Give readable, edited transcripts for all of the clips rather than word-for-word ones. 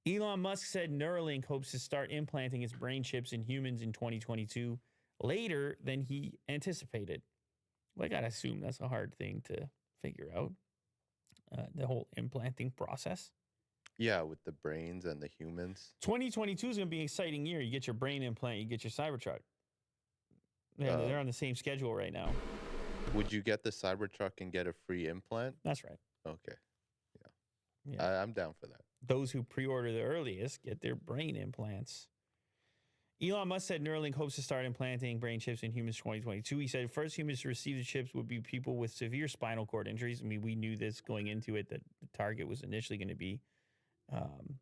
Elon Musk said Neuralink hopes to start implanting its brain chips in humans in 2022, later than he anticipated. Well, I gotta assume that's a hard thing to figure out. The whole implanting process. Yeah, with the brains and the humans. 2022 is gonna be an exciting year. You get your brain implant, you get your Cybertruck. They're Um, on the same schedule right now. would you get the Cybertruck and get a free implant? That's right. Okay, yeah, Yeah. I'm down for that. Those who pre-order the earliest get their brain implants. Elon Musk said Neuralink hopes to start implanting brain chips in humans 2022. He said first humans to receive the chips would be people with severe spinal cord injuries. I mean, we knew this going into it that the target was initially going to be um,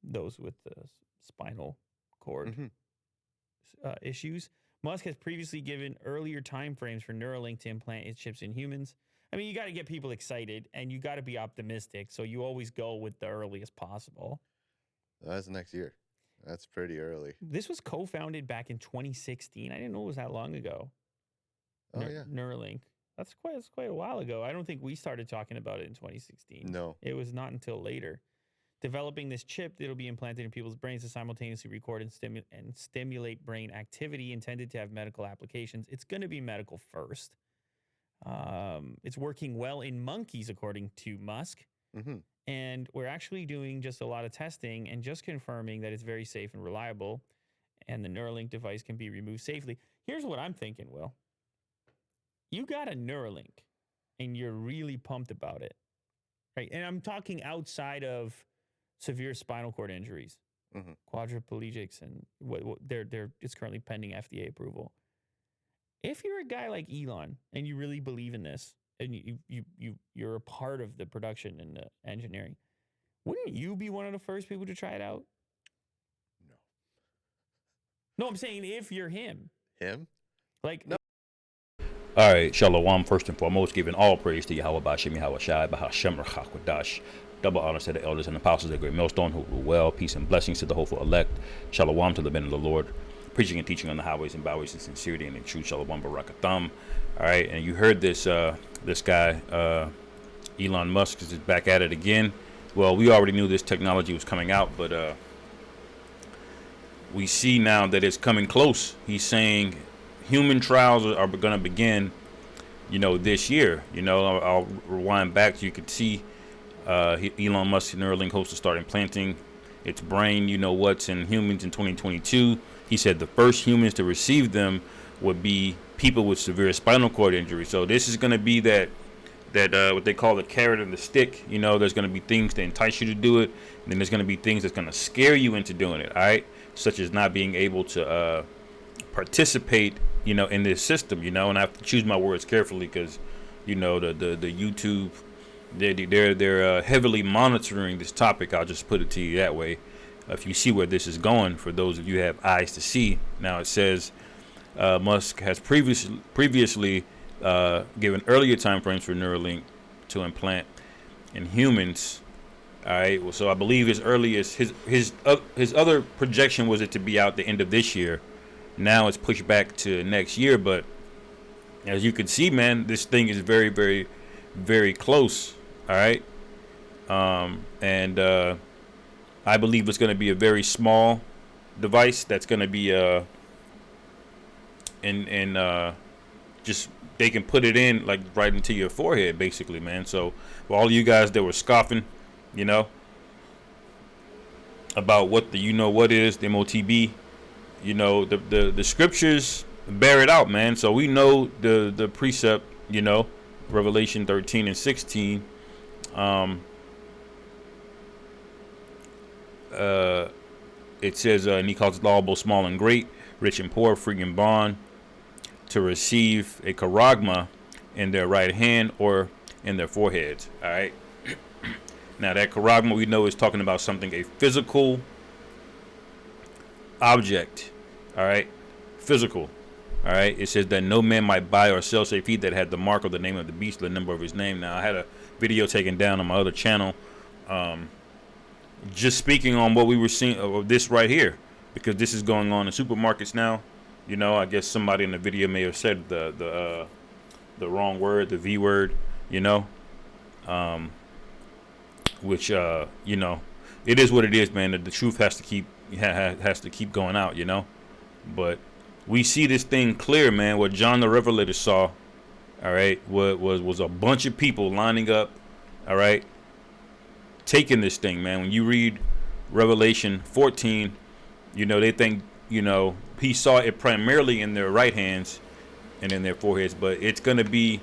those with the spinal cord Hmm. issues. Musk has previously given earlier timeframes for Neuralink to implant its chips in humans. I mean, you got to get people excited and you got to be optimistic. So you always go with the earliest possible. That's next year. That's pretty early. This was co-founded back in 2016. I didn't know it was that long ago. Oh yeah. Neuralink. That's quite a while ago. I don't think we started talking about it in 2016. No. It was not until later. Developing this chip that'll be implanted in people's brains to simultaneously record and stimulate brain activity intended to have medical applications. It's going to be medical first. It's working well in monkeys, according to Musk. Hmm. And we're actually doing just a lot of testing and just confirming that it's very safe and reliable. And the Neuralink device can be removed safely. Here's what I'm thinking, Will. You got a Neuralink and you're really pumped about it, right? And I'm talking outside of severe spinal cord injuries, Hmm. quadriplegics, and it's currently pending FDA approval. If you're a guy like Elon and you really believe in this, and you're a part of the production and the engineering, wouldn't you be one of the first people to try it out? No. No, I'm saying if you're him, Him? like No. All right, Shalom, first and foremost, giving all praise to Yahweh Bashim Yahweh Shai, Bahashem Rachakwadash. Double honors to the elders and apostles of the great millstone who rule well. Peace and blessings to the hopeful elect. Shalom to the men of the Lord. Preaching and teaching on the highways and byways in sincerity and in truth. Shalom Barakatham. All right, and you heard this this guy, Elon Musk, is back at it again. Well, we already knew this technology was coming out, but we see now that it's coming close. He's saying human trials are going to begin, this year. I'll rewind back so you could see Elon Musk Neuralink hopes to start implanting its brain, what's in humans in 2022. He said the first humans to receive them would be people with severe spinal cord injury. So this is going to be that what they call the carrot and the stick. There's going to be things that entice you to do it, and then there's going to be things that's going to scare you into doing it. All right, such as not being able to participate, in this system. And I have to choose my words carefully because, the YouTube, they're heavily monitoring this topic. I'll just put it to you that way. If you see where this is going, for those of you who have eyes to see, now it says Musk has previously given earlier time frames for Neuralink to implant in humans. All right. Well, so I believe as early as his other projection was it to be out the end of this year. Now it's pushed back to next year, but as you can see, man, this thing is very, very, very close. All right. And I believe it's going to be a very small device that's going to be just they can put it in like right into your forehead, basically, man. So for all you guys that were scoffing, you know, about what the what is the MOTB, the scriptures bear it out, man. So we know the precept, Revelation 13 and 16. It says, and he calls it all, both small and great, rich and poor, free and bond, to receive a charagma in their right hand or in their foreheads. All right. Now that charagma we know is talking about something, a physical object. All right. Physical. All right. It says that no man might buy or sell save he that had the mark of the name of the beast, the number of his name. Now I had a video taken down on my other channel, just speaking on what we were seeing of this right here, because this is going on in supermarkets now. I guess somebody in the video may have said the wrong word, the V word, which it is what it is, man. The truth has to keep going out, you know. But we see this thing clear, man. What John the Revelator saw, all right, was a bunch of people lining up, all right, taking this thing, man. When you read Revelation 14, you know, they think, you know, he saw it primarily in their right hands and in their foreheads, but it's gonna be,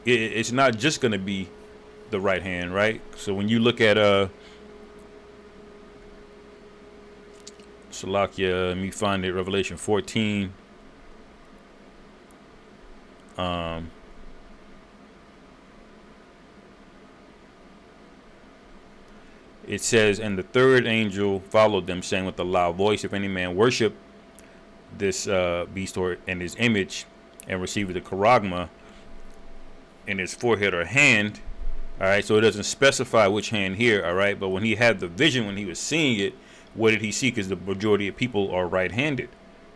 it's not just gonna be the right hand, right? So when you look at Salakia, let me find it, Revelation 14. It says, and the third angel followed them, saying with a loud voice, if any man worship this beast or in his image and receive the charagma in his forehead or hand, all right, so it doesn't specify which hand here, all right, but when he had the vision, when he was seeing it, what did he see? Because the majority of people are right-handed,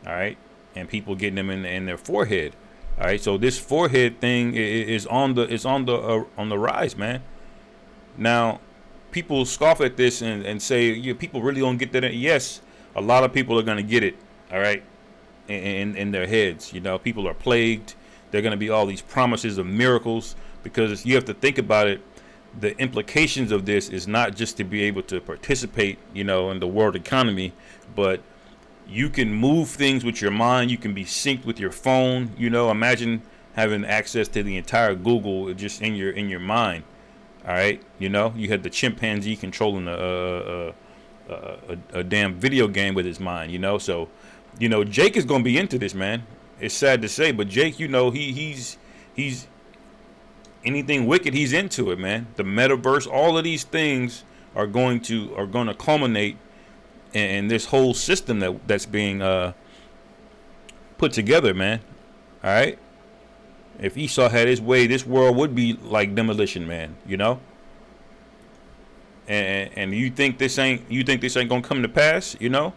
all right, and people getting them in their forehead, all right. So this forehead thing is on the rise, man. Now, people scoff at this and say, yeah, people really don't get that. Yes, a lot of people are gonna get it, all right, in their heads. You know, people are plagued. They're gonna be all these promises of miracles, because you have to think about it. The implications of this is not just to be able to participate, you know, in the world economy, but you can move things with your mind. You can be synced with your phone. You know, imagine having access to the entire Google just in your mind. All right, you know, you had the chimpanzee controlling a damn video game with his mind. You know, so, you know, Jake is gonna be into this, man. It's sad to say, but Jake, you know, he's anything wicked, he's into it, man. The metaverse, all of these things are going to culminate in this whole system that's being put together, man. All right. If Esau had his way, this world would be like Demolition Man, you know. And you think this ain't gonna come to pass, you know?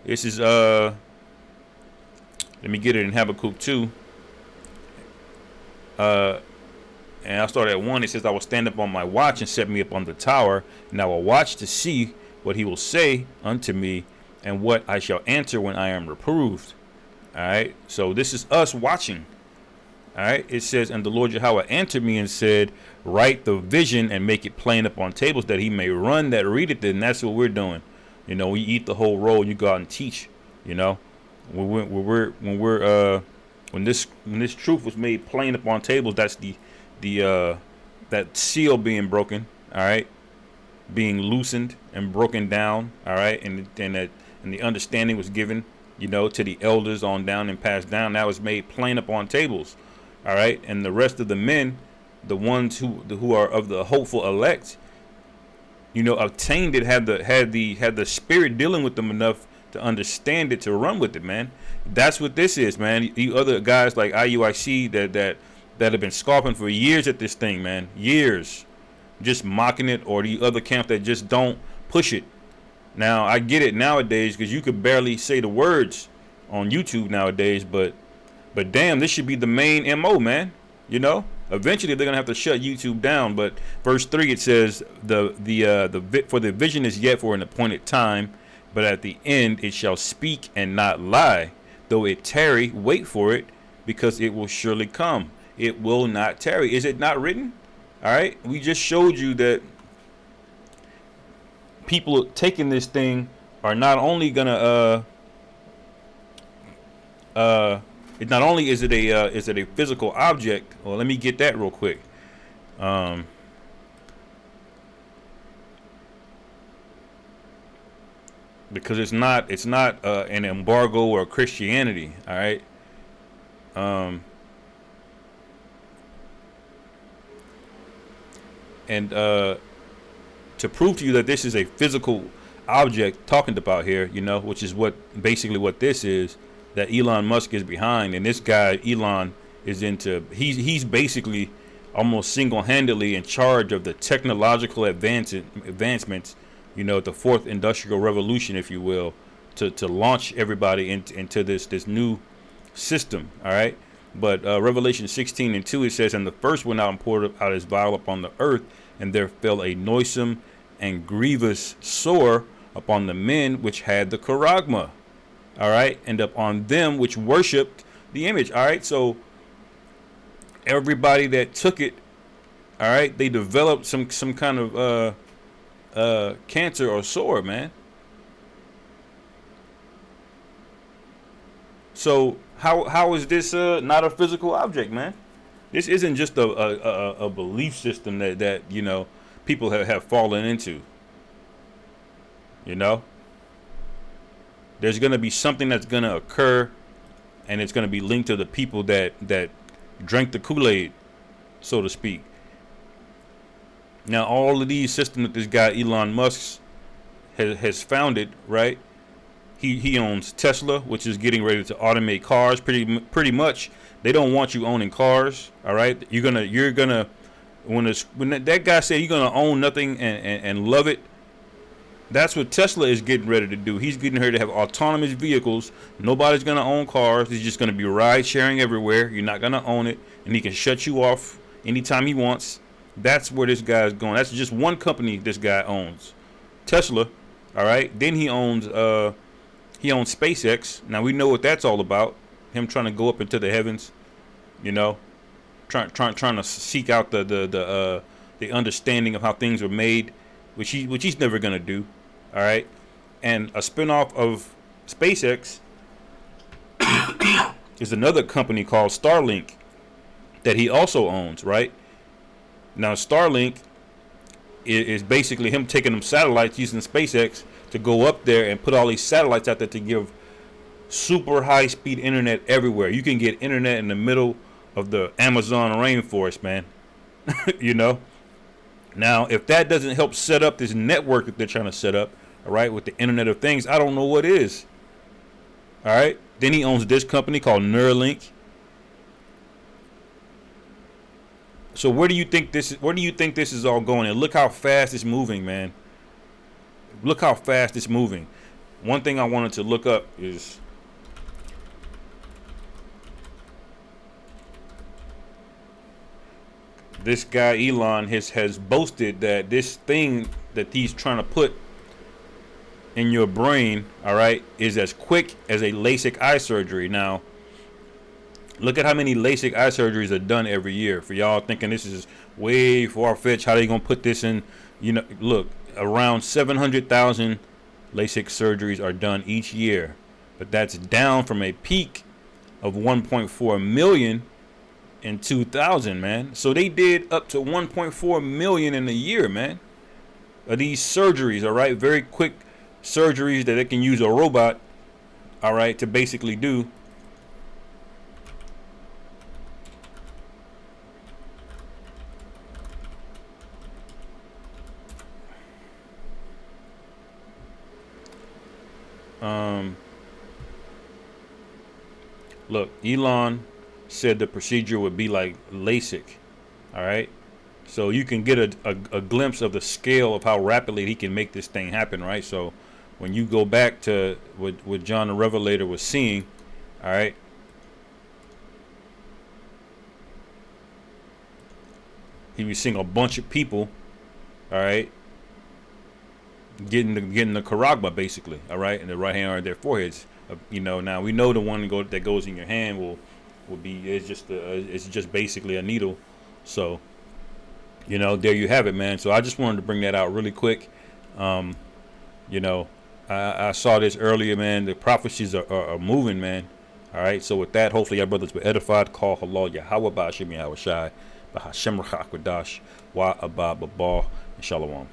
This is let me get it in Habakkuk 2. And I'll start at 1. It says, I will stand up on my watch and set me up on the tower, and I will watch to see what he will say unto me, and what I shall answer when I am reproved. All right. So this is us watching. All right. It says, and the Lord Yahweh answered me and said, write the vision and make it plain upon tables, that he may run that readeth it. And that's what we're doing. You know, we eat the whole roll. You go out and teach. You know, when this truth was made plain upon tables, that's that seal being broken. All right, being loosened and broken down. All right, and the understanding was given, you know, to the elders on down and passed down. That was made plain upon tables. All right, and the rest of the men, the ones who are of the hopeful elect, you know, obtained it, had the spirit dealing with them enough to understand it, to run with it, man. That's what this is, man. You other guys like IUIC that have been scoffing for years at this thing, man, years, just mocking it, or the other camp that just don't push it. Now I get it nowadays, because you could barely say the words on YouTube nowadays, but damn, this should be the main MO, man. You know, eventually they're gonna have to shut YouTube down. But verse 3, it says for the vision is yet for an appointed time, but at the end it shall speak and not lie. Though it tarry, wait for it, because it will surely come. It will not tarry. Is it not written? All right. We just showed you that people taking this thing are not only gonna not only is it a physical object. Well, let me get that real quick. Because it's not an embargo or Christianity. All right. And to prove to you that this is a physical object talking about here, you know, which is basically what this is, that Elon Musk is behind. And this guy Elon is he's basically almost single-handedly in charge of the technological advancements, you know, the fourth industrial revolution, if you will, to launch everybody into this new system. All right. But Revelation 16:2, it says, and the first went out and poured out his vial upon the earth, and there fell a noisome and grievous sore upon the men which had the charagma, all right, and upon them which worshipped the image. All right, so everybody that took it, all right, they developed some kind of cancer or sore, man. So how is this not a physical object, man? This isn't just a belief system that you know people have fallen into. You know, there's gonna be something that's gonna occur, and it's gonna be linked to the people that drank the Kool-Aid, so to speak. Now, all of these systems that this guy Elon Musk has founded, right? He owns Tesla, which is getting ready to automate cars. Pretty much, they don't want you owning cars. All right, you're gonna when that guy said you're gonna own nothing and love it. That's what Tesla is getting ready to do. He's getting ready to have autonomous vehicles. Nobody's gonna own cars. It's just gonna be ride sharing everywhere. You're not gonna own it, and he can shut you off anytime he wants. That's where this guy's going. That's just one company this guy owns, Tesla. All right. Then he owns SpaceX. Now we know what that's all about. Him trying to go up into the heavens, you know, trying to seek out the understanding of how things were made, which he's never gonna do. All right. And a spinoff of SpaceX is another company called Starlink that he also owns, right? Now, Starlink is basically him taking them satellites using SpaceX to go up there and put all these satellites out there to give super high-speed internet everywhere. You can get internet in the middle of the Amazon rainforest, man. You know? Now, if that doesn't help set up this network that they're trying to set up, all right, with the Internet of Things, I don't know what is. All right? Then he owns this company called Neuralink. So where do you think this is all going? And look how fast it's moving, man. Look how fast it's moving. One thing I wanted to look up is this guy Elon has boasted that this thing that he's trying to put in your brain, all right, is as quick as a LASIK eye surgery. Now, look at how many LASIK eye surgeries are done every year. For y'all thinking this is way far-fetched, how they gonna put this in? You know, look, around 700,000 LASIK surgeries are done each year, but that's down from a peak of 1.4 million in 2000, man. So they did up to 1.4 million in a year, man, of these surgeries. All right, very quick surgeries that they can use a robot, all right, to basically do. Look, Elon said the procedure would be like LASIK. All right. So you can get a glimpse of the scale of how rapidly he can make this thing happen. Right. So when you go back to what John the Revelator was seeing. All right. He was seeing a bunch of people. All right. Getting the charagma basically. All right. And the right hand or their foreheads. You know, now we know the one that goes in your hand will be it's just basically a needle. So, you know, there you have it, man. So I just wanted to bring that out really quick. You know, I saw this earlier, man. The prophecies are moving, man. All right. So with that, hopefully our brothers were edified. Call halal Yahweh Ba'ashim Yahweh Shai Bahashem Rachak Wadash Wa Abba Babah and Shalom.